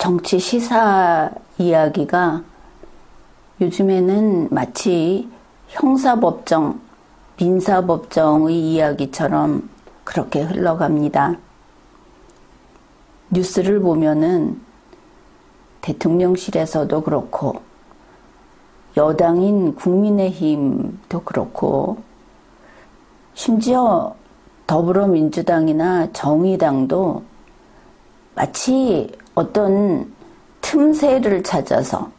정치 시사 이야기가 요즘에는 마치 형사법정, 민사법정의 이야기처럼 그렇게 흘러갑니다. 뉴스를 보면은 대통령실에서도 그렇고 여당인 국민의힘도 그렇고 심지어 더불어민주당이나 정의당도 마치 어떤 틈새를 찾아서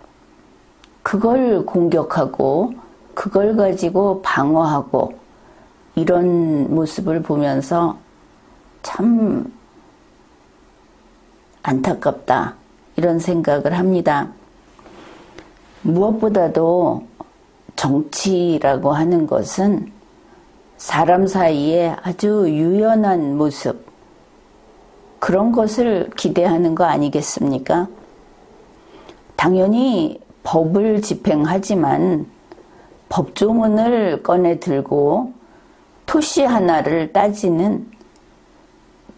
그걸 공격하고 그걸 가지고 방어하고 이런 모습을 보면서 참 안타깝다 이런 생각을 합니다. 무엇보다도 정치라고 하는 것은 사람 사이에 아주 유연한 모습 그런 것을 기대하는 거 아니겠습니까? 당연히 법을 집행하지만 법조문을 꺼내 들고 토시 하나를 따지는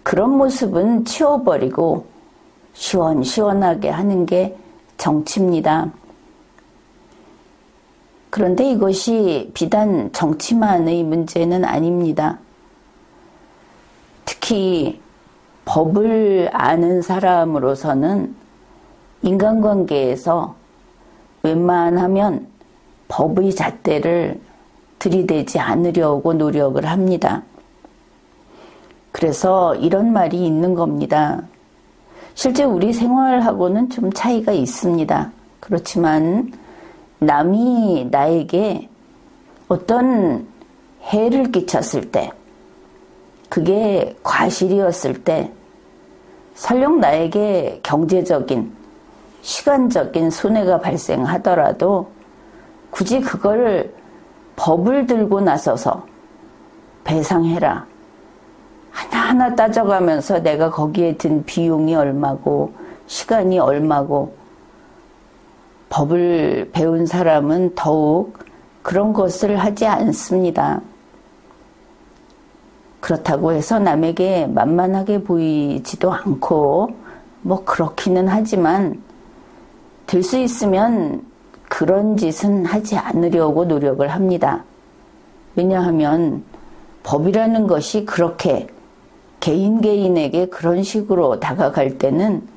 그런 모습은 치워버리고 시원시원하게 하는 게 정치입니다. 그런데 이것이 비단 정치만의 문제는 아닙니다. 특히 법을 아는 사람으로서는 인간관계에서 웬만하면 법의 잣대를 들이대지 않으려고 노력을 합니다. 그래서 이런 말이 있는 겁니다. 실제 우리 생활하고는 좀 차이가 있습니다. 그렇지만 남이 나에게 어떤 해를 끼쳤을 때, 그게 과실이었을 때, 설령 나에게 경제적인, 시간적인 손해가 발생하더라도 굳이 그걸 법을 들고 나서서 배상해라. 하나하나 따져가면서 내가 거기에 든 비용이 얼마고 시간이 얼마고 법을 배운 사람은 더욱 그런 것을 하지 않습니다. 그렇다고 해서 남에게 만만하게 보이지도 않고 뭐 그렇기는 하지만 될 수 있으면 그런 짓은 하지 않으려고 노력을 합니다. 왜냐하면 법이라는 것이 그렇게 개인에게 그런 식으로 다가갈 때는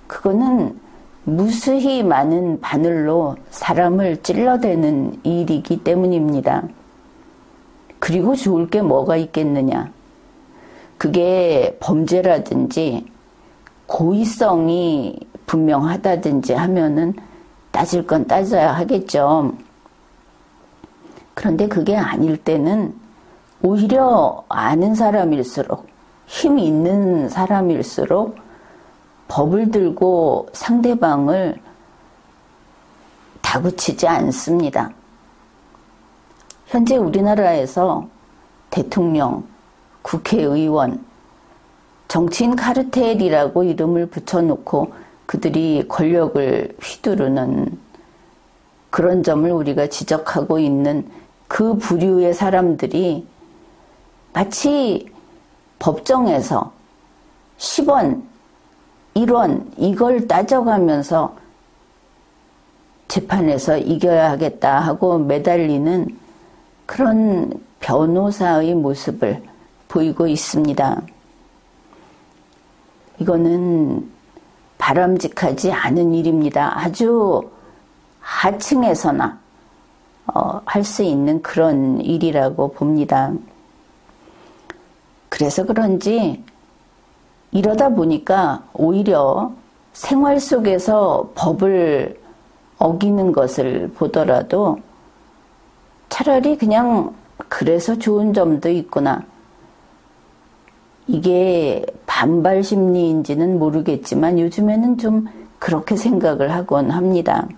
그거는 무수히 많은 바늘로 사람을 찔러대는 일이기 때문입니다. 그리고 좋을 게 뭐가 있겠느냐. 그게 범죄라든지 고의성이 분명하다든지 하면은 따질 건 따져야 하겠죠. 그런데 그게 아닐 때는 오히려 아는 사람일수록 힘 있는 사람일수록 법을 들고 상대방을 다그치지 않습니다. 현재 우리나라에서 대통령, 국회의원, 정치인 카르텔이라고 이름을 붙여놓고 그들이 권력을 휘두르는 그런 점을 우리가 지적하고 있는 그 부류의 사람들이 마치 법정에서 10원, 1원 이걸 따져가면서 재판에서 이겨야 하겠다 하고 매달리는 그런 변호사의 모습을 보이고 있습니다. 이거는 바람직하지 않은 일입니다. 아주 하층에서나 할 수 있는 그런 일이라고 봅니다. 그래서 그런지 이러다 보니까 오히려 생활 속에서 법을 어기는 것을 보더라도 차라리 그냥 그래서 좋은 점도 있구나. 이게 반발 심리인지는 모르겠지만 요즘에는 좀 그렇게 생각을 하곤 합니다.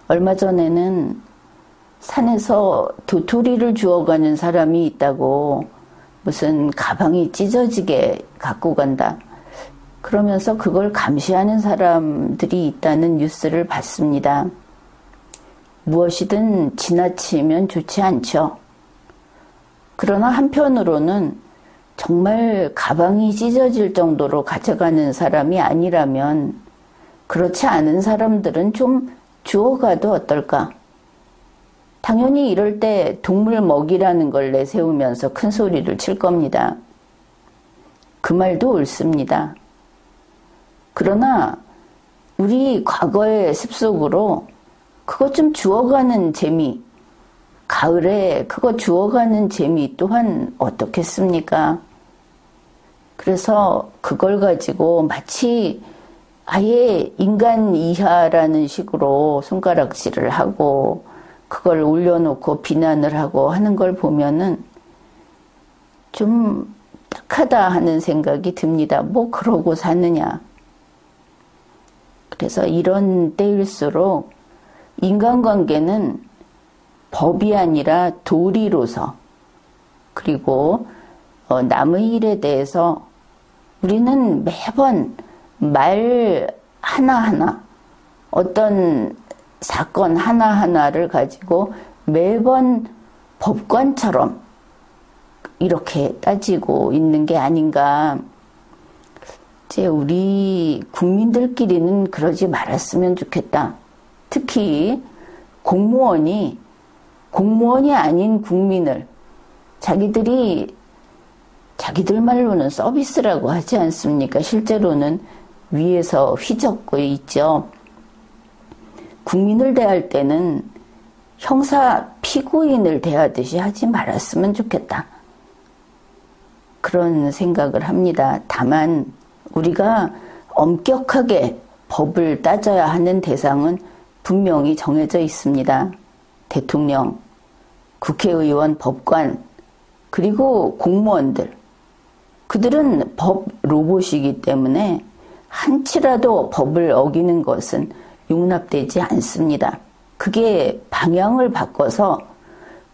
얼마 전에는 산에서 도토리를 주워가는 사람이 있다고 무슨 가방이 찢어지게 갖고 간다. 그러면서 그걸 감시하는 사람들이 있다는 뉴스를 봤습니다. 무엇이든 지나치면 좋지 않죠. 그러나 한편으로는 정말 가방이 찢어질 정도로 가져가는 사람이 아니라면 그렇지 않은 사람들은 좀 주워가도 어떨까? 당연히 이럴 때 동물 먹이라는 걸 내세우면서 큰 소리를 칠 겁니다. 그 말도 옳습니다. 그러나 우리 과거의 습속으로 그것 좀 주워가는 재미, 가을에 그거 주워가는 재미 또한 어떻겠습니까? 그래서 그걸 가지고 마치 아예 인간 이하라는 식으로 손가락질을 하고 그걸 올려놓고 비난을 하고 하는 걸 보면은 좀 딱하다 하는 생각이 듭니다. 뭐 그러고 사느냐. 그래서 이런 때일수록 인간관계는 법이 아니라 도리로서 그리고 남의 일에 대해서 우리는 매번 말 하나하나 어떤 사건 하나하나를 가지고 매번 법관처럼 이렇게 따지고 있는 게 아닌가. 이제 우리 국민들끼리는 그러지 말았으면 좋겠다. 특히 공무원이 아닌 국민을 자기들 말로는 서비스라고 하지 않습니까? 실제로는 위에서 휘젓고 있죠. 국민을 대할 때는 형사 피고인을 대하듯이 하지 말았으면 좋겠다. 그런 생각을 합니다. 다만 우리가 엄격하게 법을 따져야 하는 대상은 분명히 정해져 있습니다. 대통령, 국회의원, 법관, 그리고 공무원들. 그들은 법 로봇이기 때문에 한치라도 법을 어기는 것은 용납되지 않습니다. 그게 방향을 바꿔서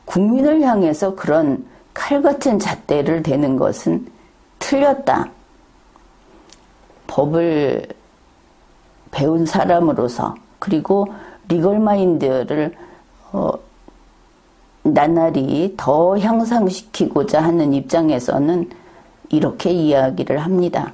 국민을 향해서 그런 칼 같은 잣대를 대는 것은 틀렸다. 법을 배운 사람으로서 그리고 리걸마인드를 나날이 더 향상시키고자 하는 입장에서는 이렇게 이야기를 합니다.